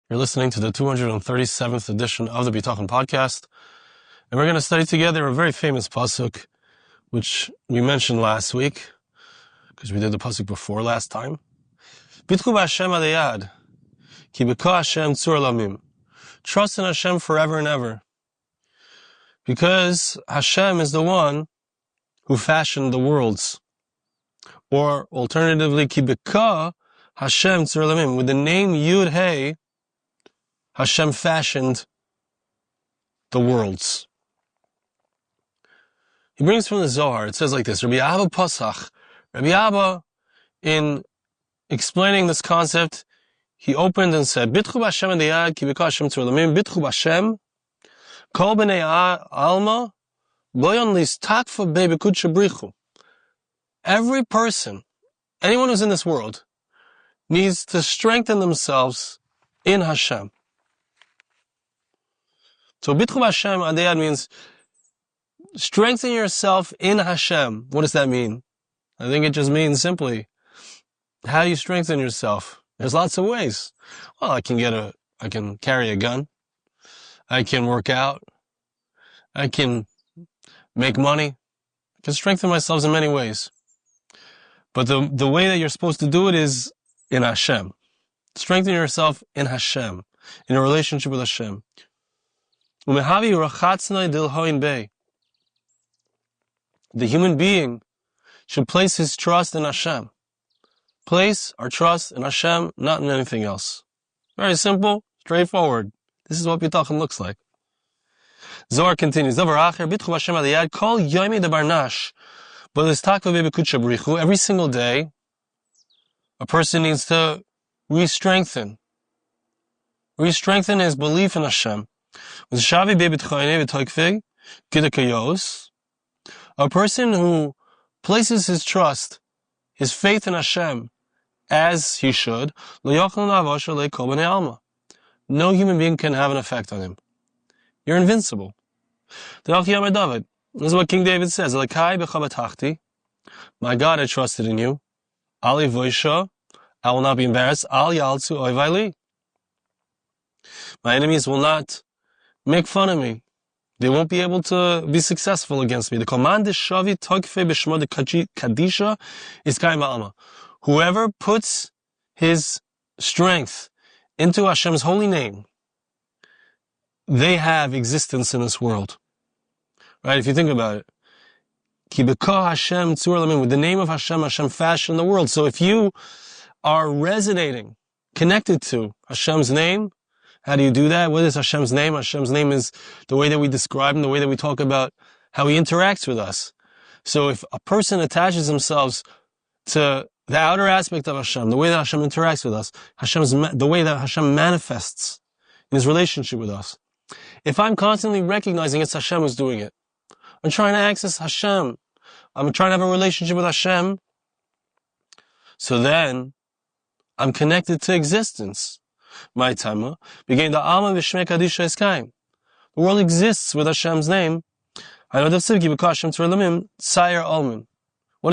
You're listening to the 237th edition of the Bitachon podcast, and we're going to study together a very famous passuk, which we mentioned last week, because we did the passuk before last time. Bitchu b'Hashem adayad, ki b'ka Hashem tzur lamim. Trust in Hashem forever and ever, because Hashem is the one who fashioned the worlds. Or alternatively, ki b'ka Hashem tzur lamim. With the name Yud Hey, Hashem fashioned the worlds. He brings from the Zohar, it says like this, Rabbi Abba Pasach. Rabbi Abba, in explaining this concept, he opened and said, Bitchu b'Hashem adayad, ki b'ka Hashem tzur lamim, Bitchu b'Hashem, kol b'nei alma, boyon listakfa be'bekut shabrichu. Every person, anyone who's in this world, needs to strengthen themselves in Hashem. So Bitchu b'Hashem adayad means strengthen yourself in Hashem. What does that mean? I think it just means simply, how do you strengthen yourself? There's lots of ways. Well, I can carry a gun. I can work out. I can make money. I can strengthen myself in many ways. But the way that you're supposed to do it is in Hashem. Strengthen yourself in Hashem, in a relationship with Hashem. The human being should place his trust in Hashem. Place our trust in Hashem, not in anything else. Very simple, straightforward. This is what Bitachon looks like. Zohar continues. Every single day, a person needs to re-strengthen his belief in Hashem. A person who places his trust, his faith in Hashem, as he should, no human being can have an effect on him. You're invincible. This is what King David says. My God, I trusted in you. I will not be embarrassed. My enemies will not make fun of me. They won't be able to be successful against me. The command is Shavi Tokfe B'Shmo de Kadisha is Kaim Ba'alma. Whoever puts his strength into Hashem's holy name, they have existence in this world. Right? If you think about it. Ki b'ka Hashem tzur lamim. With the name of Hashem, Hashem fashioned the world. So if you are resonating, connected to Hashem's name, how do you do that? What is Hashem's name? Hashem's name is the way that we describe him, the way that we talk about how he interacts with us. So if a person attaches themselves to the outer aspect of Hashem, the way that Hashem interacts with us, the way that Hashem manifests in his relationship with us. If I'm constantly recognizing it's Hashem who's doing it, I'm trying to access Hashem, I'm trying to have a relationship with Hashem, so then I'm connected to existence. My tama began the alma v'shmei kadisha eskaim. The world exists with Hashem's name. What does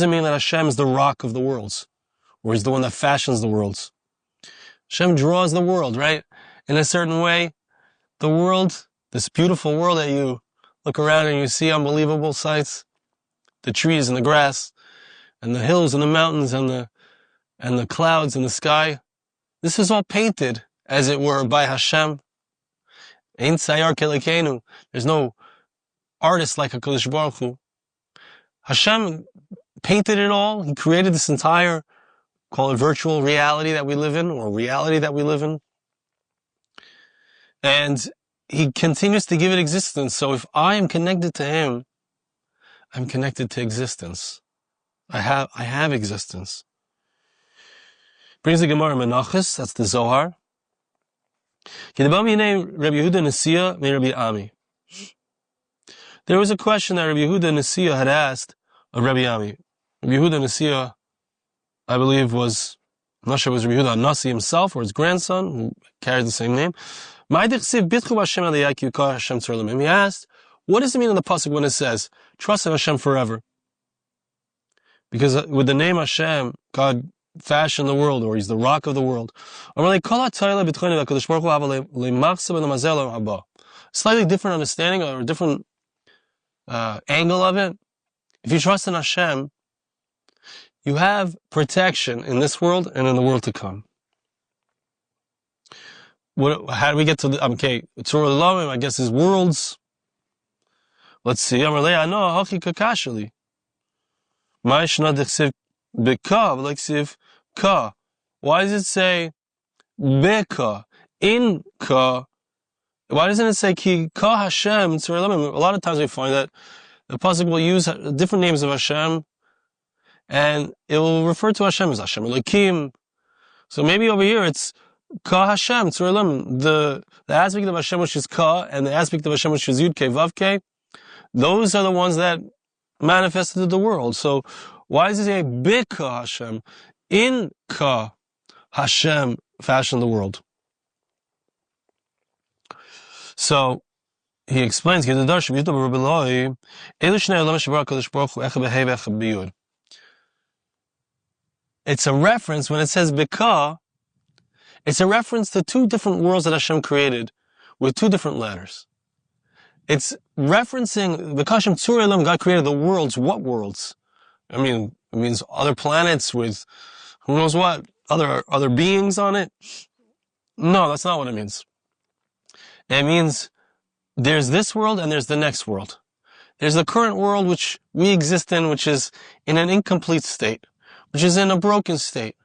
it mean that Hashem is the rock of the worlds, or He's the one that fashions the worlds? Hashem draws the world, right? In a certain way, the world, this beautiful world that you look around and you see unbelievable sights, the trees and the grass, and the hills and the mountains and the clouds and the sky. This is all painted, as it were, by Hashem. Ein sayar kelekenu. There's no artist like HaKadosh Baruch Hu. Hashem painted it all. He created this entire, call it virtual reality that we live in, or reality that we live in. And He continues to give it existence. So if I am connected to Him, I'm connected to existence. I have existence. Brings the Gemara Menachos, that's the Zohar. There was a question that Rabbi Yehuda Nesiya had asked of Rabbi Ami. Rabbi Yehuda Nesiya, I believe, I'm not sure it was Rabbi Yehuda Nasi himself or his grandson, who carried the same name. He asked, what does it mean in the passuk when it says, trust in Hashem forever? Because with the name Hashem, God fashioned the world, or he's the rock of the world. Slightly different understanding or a different angle of it. If you trust in Hashem, you have protection in this world and in the world to come. How do we get to the, okay, Torah, I guess, is worlds. Let's see. Why does it say beka, in ka? Why doesn't it say ki ka Hashem? A lot of times we find that the passuk will use different names of Hashem, and it will refer to Hashem as Hashem Elokim. So maybe over here it's ka Hashem. The aspect of Hashem which is ka, and the aspect of Hashem which is yud ke vav ke, those are the ones that manifested the world. So why does it say beka Hashem? In ka Hashem fashioned the world. So he explains, it's a reference, when it says beka, it's a reference to two different worlds that Hashem created with two different letters. It's referencing, beka Hashem tzur elam, God created the worlds. What worlds? I mean, it means other planets with who knows what, other beings on it? No, that's not what it means. It means there's this world and there's the next world. There's the current world which we exist in, which is in an incomplete state, which is in a broken state,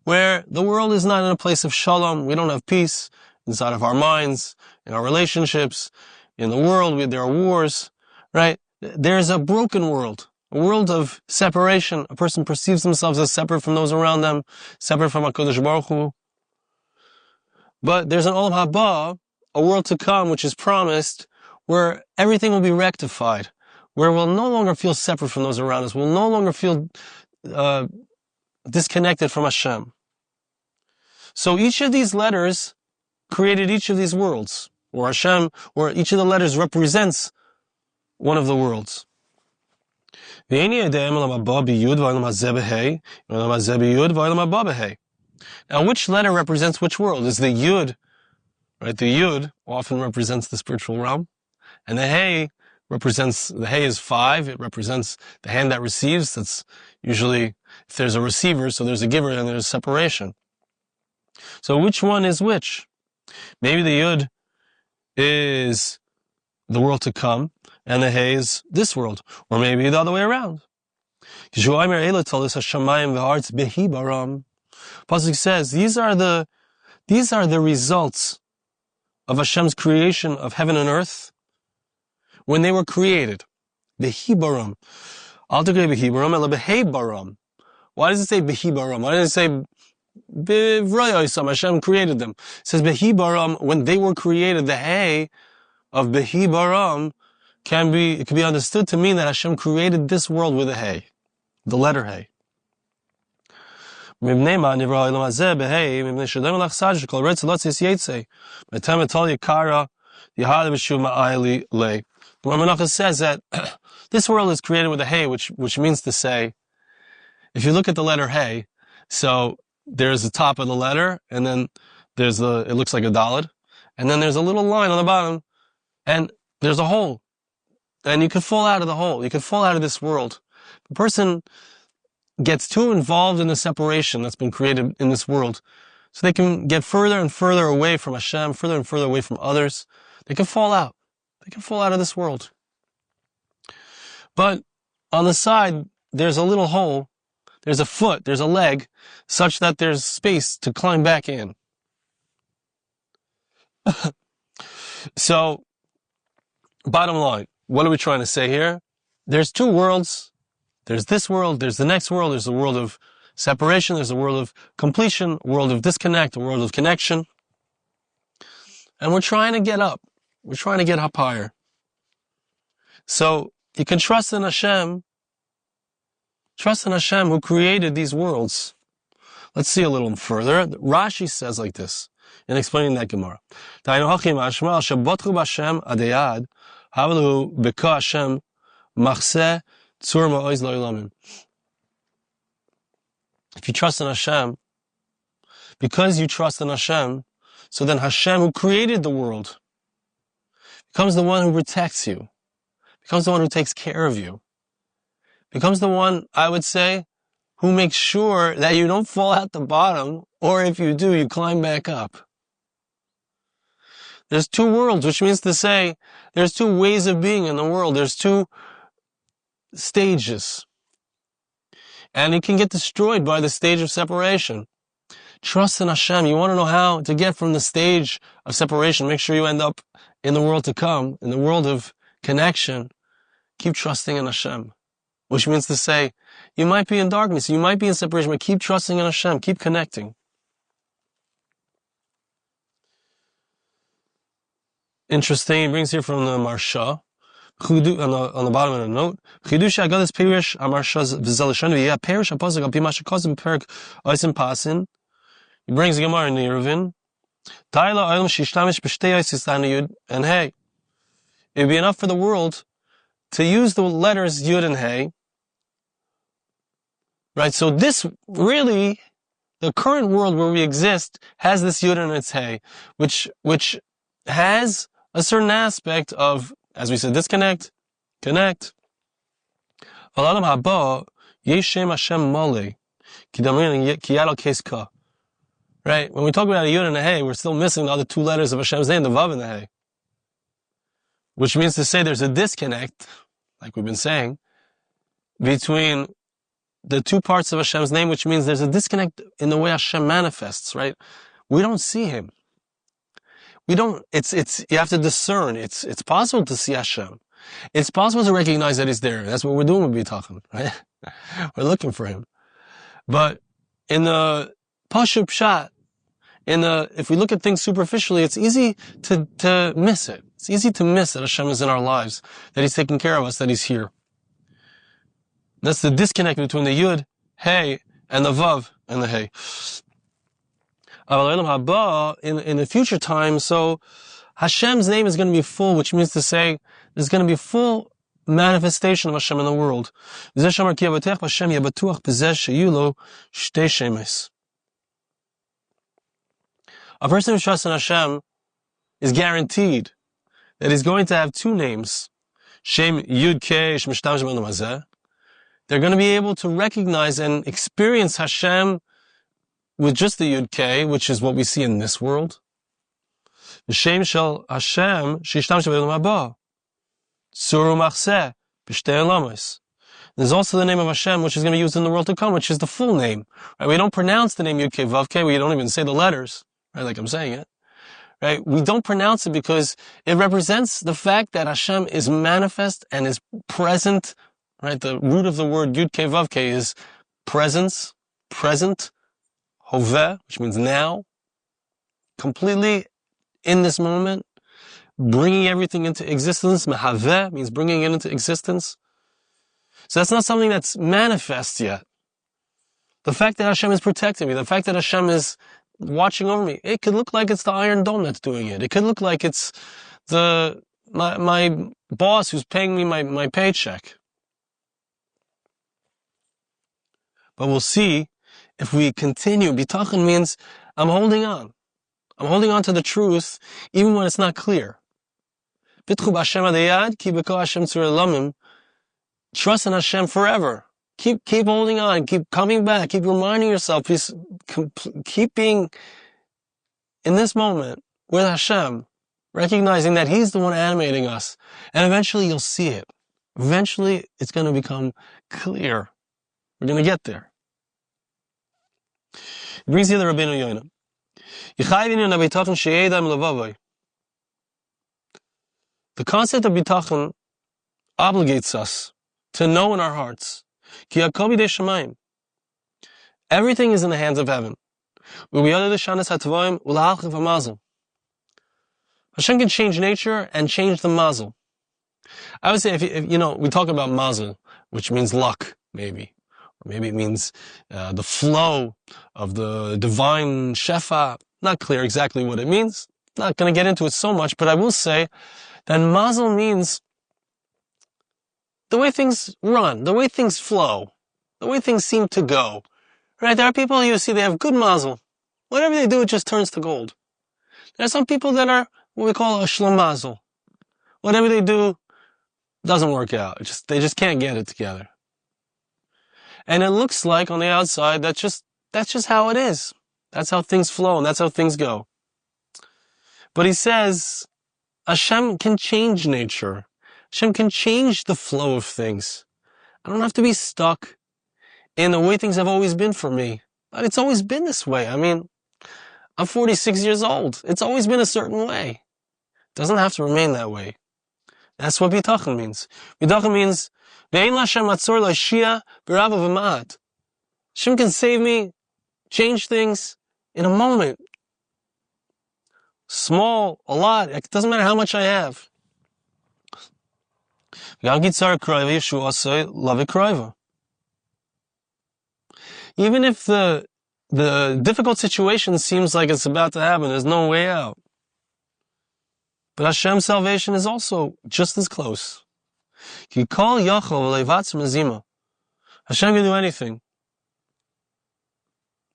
where the world is not in a place of shalom. We don't have peace inside of our minds, in our relationships, in the world. There are wars, right? There's a broken world, a world of separation. A person perceives themselves as separate from those around them, separate from HaKadosh Baruch Hu. But there's an Olam Haba, a world to come, which is promised, where everything will be rectified, where we'll no longer feel separate from those around us. We'll no longer feel disconnected from Hashem. So each of these letters created each of these worlds, or Hashem, or each of the letters represents one of the worlds. Now, which letter represents which world? Is the Yud, right? The Yud often represents the spiritual realm, and the Hey represents, the Hey is 5, it represents the hand that receives. That's usually, if there's a receiver, so there's a giver and there's separation. So which one is which? Maybe the Yud is the world to come, and the Hey is this world, or maybe the other way around. Passuk says, these are the results of Hashem's creation of heaven and earth when they were created. Behibaram. Why does it say Behibaram? Why does it say Bevrayosam? Hashem created them. It says Behibaram, when they were created. The Hey of Behibaram can be understood to mean that Hashem created this world with a Hey, the letter Hey. So which one says that this world is created with a Hey, which means to say, if you look at the letter Hey, so there's the top of the letter, and then it looks like a Daled, and then there's a little line on the bottom, and there's a hole, and you could fall out of the hole. You could fall out of this world. The person gets too involved in the separation that's been created in this world, so they can get further and further away from Hashem, further and further away from others. They can fall out. They can fall out of this world. But on the side, there's a little hole, there's a foot, there's a leg, such that there's space to climb back in. So, bottom line, what are we trying to say here? There's two worlds. There's this world, there's the next world, there's the world of separation, there's the world of completion, a world of disconnect, a world of connection. And we're trying to get up. We're trying to get up higher. So you can trust in Hashem who created these worlds. Let's see a little further. Rashi says like this, in explaining that Gemara. if you trust in Hashem, because you trust in Hashem, so then Hashem, who created the world, becomes the one who protects you, becomes the one who takes care of you, becomes the one, I would say, who makes sure that you don't fall at the bottom, or if you do, you climb back up. There's two worlds, which means to say, there's two ways of being in the world. There's two stages. And it can get destroyed by the stage of separation. Trust in Hashem. You want to know how to get from the stage of separation. Make sure you end up in the world to come, in the world of connection. Keep trusting in Hashem. Which means to say, you might be in darkness, you might be in separation, but keep trusting in Hashem, keep connecting. Interesting, he brings here from the Marsha, on the bottom of the note, Chidush Agadas Perish Amarsha's Vizelashanu, yeah, Perish Apostle Apimasha Kozim perek Oisim Pasin. He brings the Gemara in the Yeruvin. Taila Oilam Shishtamish B'Shtei Oisis and Hey. It would be enough for the world to use the letters Yud and Hey. Right, so this really, the current world where we exist has this Yud and its Hey, which has a certain aspect of, as we said, disconnect, connect. Right, when we talk about a Yud and a Hey, we're still missing the other two letters of Hashem's name, the Vav and the Hey. Which means to say there's a disconnect, like we've been saying, between the two parts of Hashem's name, which means there's a disconnect in the way Hashem manifests, right? We don't see Him. You have to discern. It's possible to see Hashem. It's possible to recognize that He's there. That's what we're doing with Bitachon, right? We're looking for Him. But in the passuk pshat, if we look at things superficially, it's easy to miss it. It's easy to miss that Hashem is in our lives, that He's taking care of us, that He's here. That's the disconnect between the Yud, Hey, and the Vav, and the Hey. In the future time, so Hashem's name is going to be full, which means to say there's going to be full manifestation of Hashem in the world. A person who trusts in Hashem is guaranteed that he's going to have two names. Shem Yud Kei Mazel. They're going to be able to recognize and experience Hashem with just the Yud Kei, which is what we see in this world. The Shem Shel Hashem Shishtam Shabbat Haba. Suru Machseh B'Shtei Olamis. There's also the name of Hashem, which is going to be used in the world to come, which is the full name. Right? We don't pronounce the name Yud Kei Vav Kei. We don't even say the letters, right? Like I'm saying it. Right? We don't pronounce it because it represents the fact that Hashem is manifest and is present. Right? The root of the word Yud Kei Vav Kei is presence, present, Hoveh, which means now, completely in this moment, bringing everything into existence. Mehaveh means bringing it into existence. So that's not something that's manifest yet. The fact that Hashem is protecting me, the fact that Hashem is watching over me, it could look like it's the Iron Dome that's doing it. It could look like it's my boss who's paying me my paycheck. But we'll see if we continue. Bitachon means I'm holding on. I'm holding on to the truth even when it's not clear. Bitchu b'Hashem adayad ki b'ko Hashem tzur elamim. Trust in Hashem forever. Keep holding on. Keep coming back. Keep reminding yourself. Please keep being in this moment with Hashem, recognizing that He's the one animating us. And eventually you'll see it. Eventually it's going to become clear. We're going to get there. It brings here the Rabbeinu Yonah. The concept of Bitachon obligates us to know in our hearts. Everything is in the hands of heaven. Hashem can change nature and change the Mazel. I would say if we talk about Mazel, which means luck, maybe. Or maybe it means the flow of the divine Shefa. Not clear exactly what it means. Not going to get into it so much, but I will say that Mazel means the way things run, the way things flow, the way things seem to go, Right? There are people you see, they have good mazel. Whatever they do, it just turns to gold. There are some people that are what we call a shlom mazel. Whatever they do doesn't work out. They just can't get it together. And it looks like on the outside, that's just how it is. That's how things flow and that's how things go. But he says, Hashem can change nature. Hashem can change the flow of things. I don't have to be stuck in the way things have always been for me. But it's always been this way. I mean, I'm 46 years old. It's always been a certain way. It doesn't have to remain that way. That's what Bitachon means. Bitachon means, Hashem can save me, change things in a moment. Small, a lot, it doesn't matter how much I have. Even if the difficult situation seems like it's about to happen, there's no way out. But Hashem's salvation is also just as close. Hashem can do anything.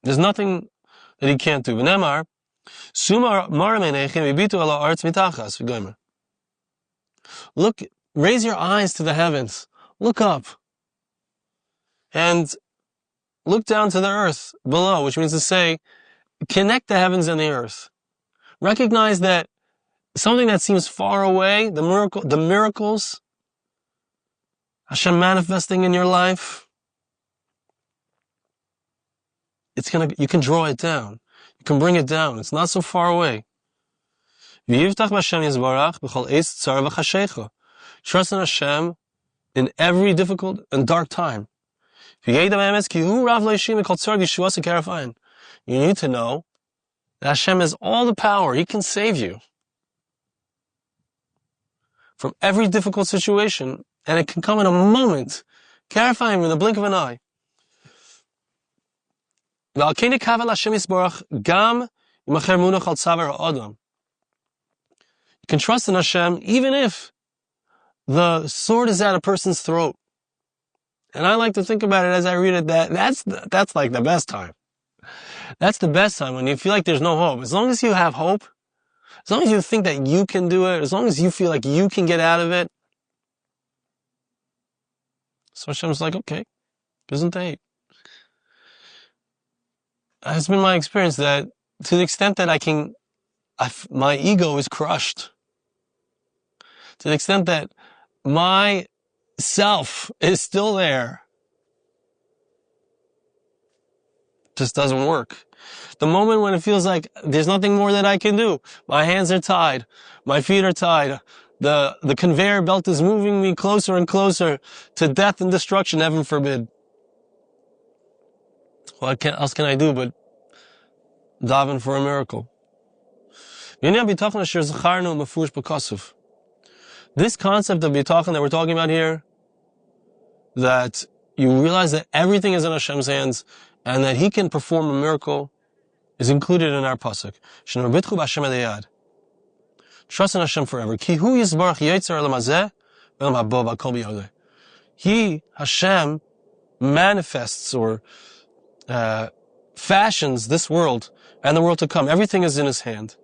There's nothing that he can't do. Look, raise your eyes to the heavens. Look up. And look down to the earth below, which means to say, connect the heavens and the earth. Recognize that something that seems far away, the miracles, Hashem manifesting in your life, you can draw it down. You can bring it down. It's not so far away. Trust in Hashem in every difficult and dark time. You need to know that Hashem has all the power. He can save you from every difficult situation, and it can come in a moment. Clarifying in the blink of an eye. You can trust in Hashem even if the sword is at a person's throat. And I like to think about it as I read it that's like the best time. That's the best time when you feel like there's no hope. As long as you have hope, as long as you think that you can do it, as long as you feel like you can get out of it. So Hashem's like, okay, gesundheit. It's been my experience that to the extent that my ego is crushed, to the extent that my self is still there, just doesn't work. The moment when it feels like there's nothing more that I can do, my hands are tied, my feet are tied, the conveyor belt is moving me closer and closer to death and destruction, heaven forbid. What else can I do but daven for a miracle? This concept of Bitachon that we're talking about here, that you realize that everything is in Hashem's hands and that He can perform a miracle, is included in our passuk. Trust in Hashem forever. He, Hashem, manifests or fashions this world and the world to come. Everything is in His hand.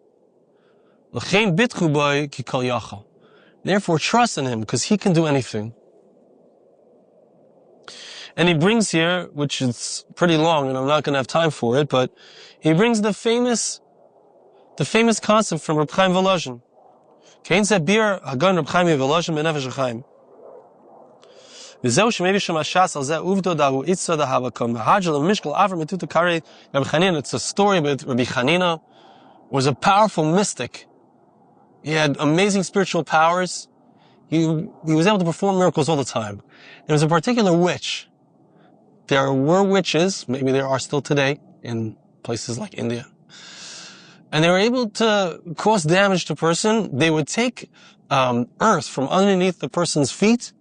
Therefore, trust in Him, because He can do anything. And he brings here, which is pretty long, and I'm not going to have time for it, but he brings the famous concept from Reb Chaim Volozhin. Kein ze bir hagon Reb Chaim Volozhin benefesh Chaim. V'zeu shemevi shem hashas al zeh uvdo dahu itzah da havakom v'hajal mishkal avram etutu karei Rabbi Chanina. It's a story about Rabbi Chanina. Was a powerful mystic. He had amazing spiritual powers. He was able to perform miracles all the time. There was a particular witch. There were witches, maybe there are still today, in places like India. And they were able to cause damage to a person. They would take earth from underneath the person's feet,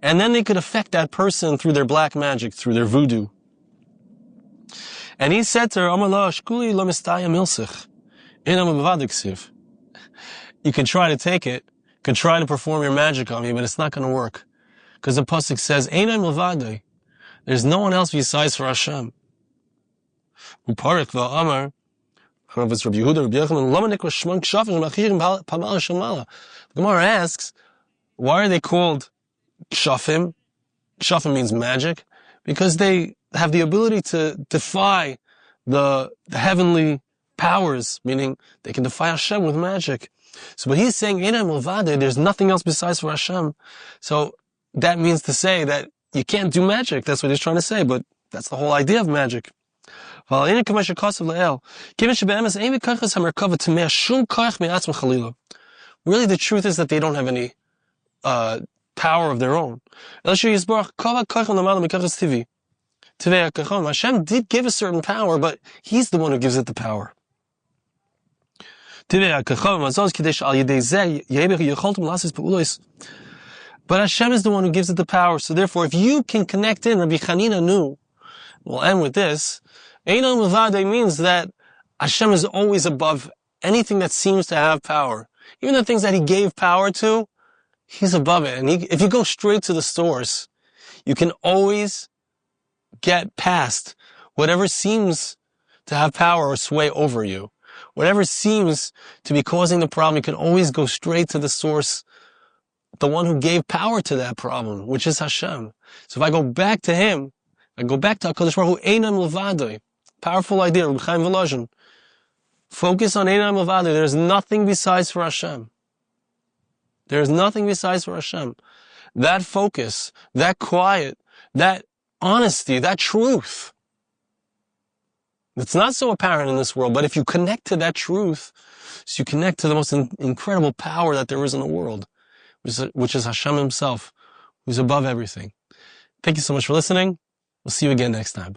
and then they could affect that person through their black magic, through their voodoo. And he said to her, you can try to take it, you can try to perform your magic on me, but it's not going to work. Because the passuk says, there's no one else besides for Hashem. Perek v'amar. I don't know if it's Rabbi Yehuda or Rabbi Yochanan. Lama nikra shmon kshafim machirim pamala shamala. The Gemara asks, why are they called kshafim? Kshafim means magic, because they have the ability to defy the heavenly powers, meaning they can defy Hashem with magic. So what he's saying, there's nothing else besides for Hashem. So that means to say that you can't do magic. That's what he's trying to say, but that's the whole idea of magic. Really, the truth is that they don't have any power of their own. Hashem did give a certain power, but He's the one who gives it the power. But Hashem is the one who gives it the power. So therefore, if you can connect in, Rabbi Chanina knew, we'll end with this, Einon Muvade means that Hashem is always above anything that seems to have power. Even the things that He gave power to, He's above it. And if you go straight to the source, you can always get past whatever seems to have power or sway over you. Whatever seems to be causing the problem, you can always go straight to the source, the one who gave power to that problem, which is Hashem. So if I go back to Him, I go back to HaKadosh Baruch Hu, Einam Levadoi. Powerful idea, Reb Chaim Volozhin. Focus on Einam Levadoi. There's nothing besides for Hashem. There's nothing besides for Hashem. That focus, that quiet, that honesty, that truth. It's not so apparent in this world, but if you connect to that truth, so you connect to the most incredible power that there is in the world, which is Hashem Himself, who's above everything. Thank you so much for listening. We'll see you again next time.